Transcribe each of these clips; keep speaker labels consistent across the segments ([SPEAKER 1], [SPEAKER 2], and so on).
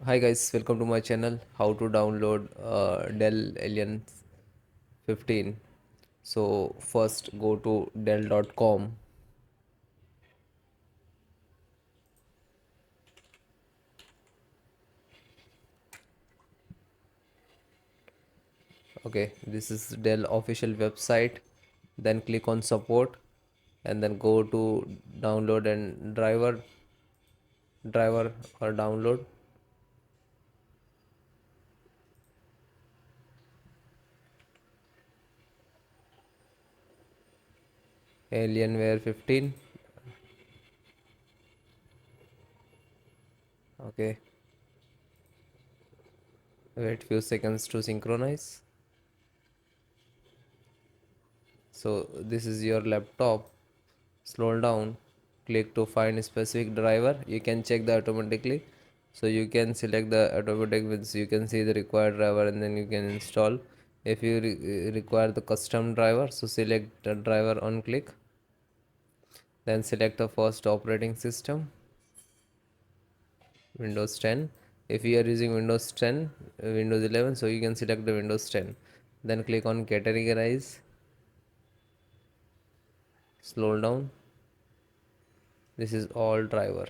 [SPEAKER 1] Hi guys, welcome to my channel. How to download Dell Alien 15. So first go to dell.com. Okay, this is Dell official website. Then click on support and then go to download and driver or download Alienware 15. Okay, wait few seconds to synchronize. So this is your laptop. Scroll down, click to find specific driver. You can check the automatically, so you can select the automatic means you can see the required driver and then you can install. If you require the custom driver, so select the driver on click, then select the first operating system, Windows 10. If you are using Windows 10, Windows 11, so you can select the Windows 10, then click on categorize. Scroll down, this is all driver.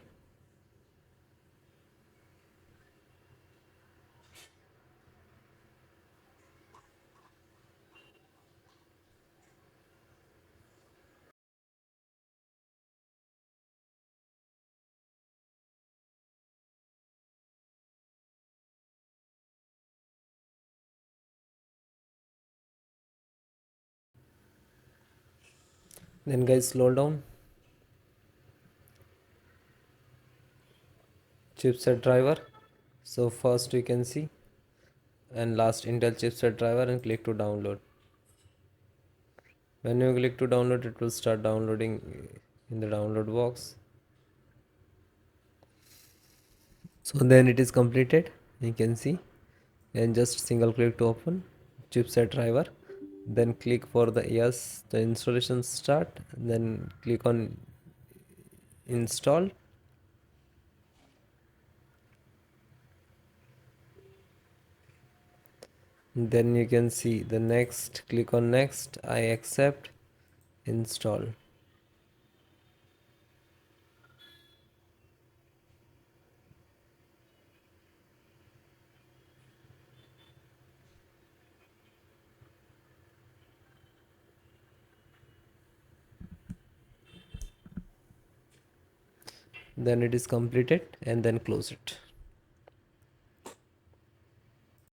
[SPEAKER 1] Then guys, scroll down, chipset driver. So first we can see and last Intel chipset driver and click to download. When you click to download, it will start downloading in the download box. So then it is completed, you can see, and just single click to open chipset driver. Then click for the yes, the installation start, then click on install. Then you can see the next, click on next, I accept, install. Then it is completed and then close it.